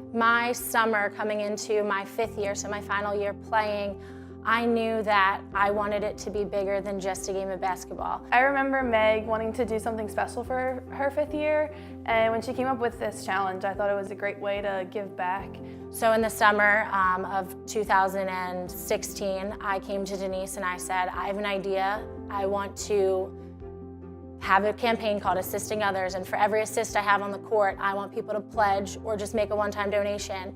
My summer coming into my 5th year, so my final year playing, I knew that I wanted it to be bigger than just a game of basketball. I remember Meg wanting to do something special for her 5th year, and when she came up with this challenge, I thought it was a great way to give back. So in the summer of 2016, I came to Denise and I said, I have an idea. I want to have a campaign called Assisting Others, and for every assist I have on the court, I want people to pledge or just make a one-time donation.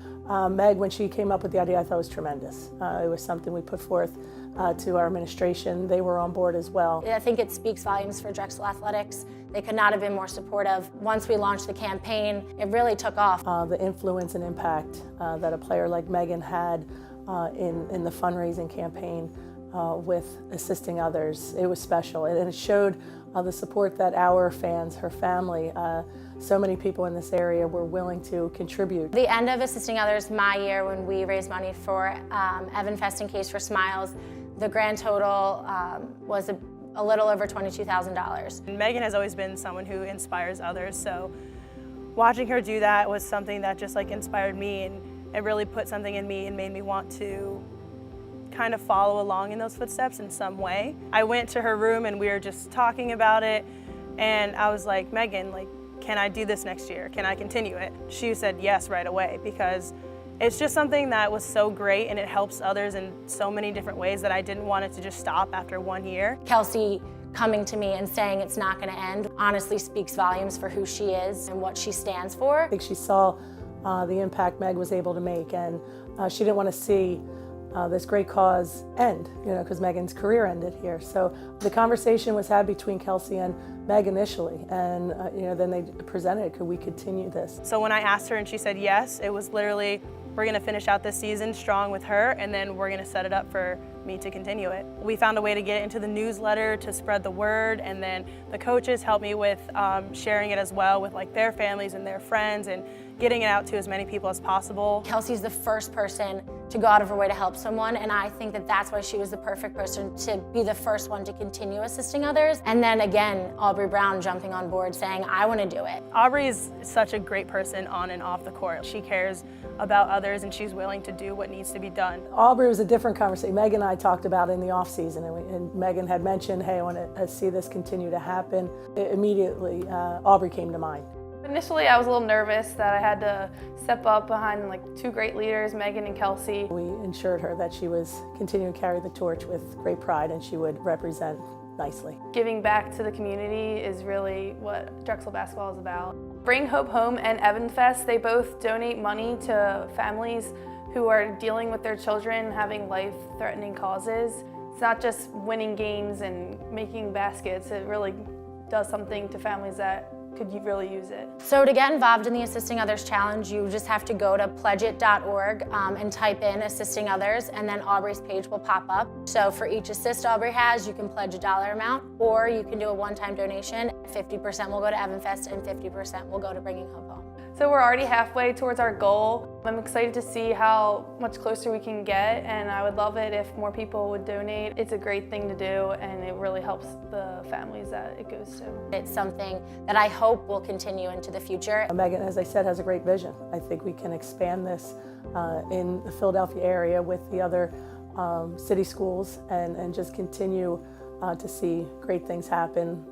Meg, when she came up with the idea, I thought it was tremendous. It was something we put forth to our administration. They were on board as well. I think it speaks volumes for Drexel Athletics. They could not have been more supportive. Once we launched the campaign, it really took off. The influence and impact that a player like Megan had in the fundraising campaign with assisting others, it was special. And it showed the support that our fans, her family, so many people in this area were willing to contribute. The end of Assisting Others, my year, when we raised money for Evan Fest and Case for Smiles, the grand total was a little over $22,000. Megan has always been someone who inspires others, so watching her do that was something that just inspired me, and it really put something in me and made me want to kind of follow along in those footsteps in some way. I went to her room and we were just talking about it, and I was like, Megan, can I do this next year? Can I continue it? She said yes right away, because it's just something that was so great and it helps others in so many different ways that I didn't want it to just stop after 1 year. Kelsey coming to me and saying it's not going to end honestly speaks volumes for who she is and what she stands for. I think she saw the impact Meg was able to make, and she didn't want to see this great cause end, because Megan's career ended here. So the conversation was had between Kelsey and Meg initially, and then they presented, could we continue this? So when I asked her and she said yes, it was literally, we're going to finish out this season strong with her, and then we're going to set it up for me to continue it. We found a way to get it into the newsletter to spread the word, and then the coaches helped me with sharing it as well with their families and their friends, and getting it out to as many people as possible. Kelsey's the first person to go out of her way to help someone, and I think that that's why she was the perfect person to be the first one to continue assisting others. And then again, Aubrey Brown jumping on board saying, I want to do it. Aubrey is such a great person on and off the court. She cares about others and she's willing to do what needs to be done. Aubrey was a different conversation. Megan and I talked about it in the off season, and Megan had mentioned, hey, I want to see this continue to happen. Immediately, Aubrey came to mind. Initially, I was a little nervous that I had to step up behind two great leaders, Megan and Kelsey. We ensured her that she was continuing to carry the torch with great pride and she would represent nicely. Giving back to the community is really what Drexel basketball is about. Bring Hope Home and Evan Fest, they both donate money to families who are dealing with their children having life-threatening causes. It's not just winning games and making baskets, it really does something to families that could you really use it. So to get involved in the Assisting Others Challenge, you just have to go to pledgeit.org and type in Assisting Others, and then Aubrey's page will pop up. So for each assist Aubrey has, you can pledge a dollar amount, or you can do a one-time donation. 50% will go to Evan Fest and 50% will go to Bringing Hope Home. So we're already halfway towards our goal. I'm excited to see how much closer we can get, and I would love it if more people would donate. It's a great thing to do, and it really helps the families that it goes to. It's something that I hope will continue into the future. Megan, as I said, has a great vision. I think we can expand this in the Philadelphia area with the other city schools and just continue to see great things happen.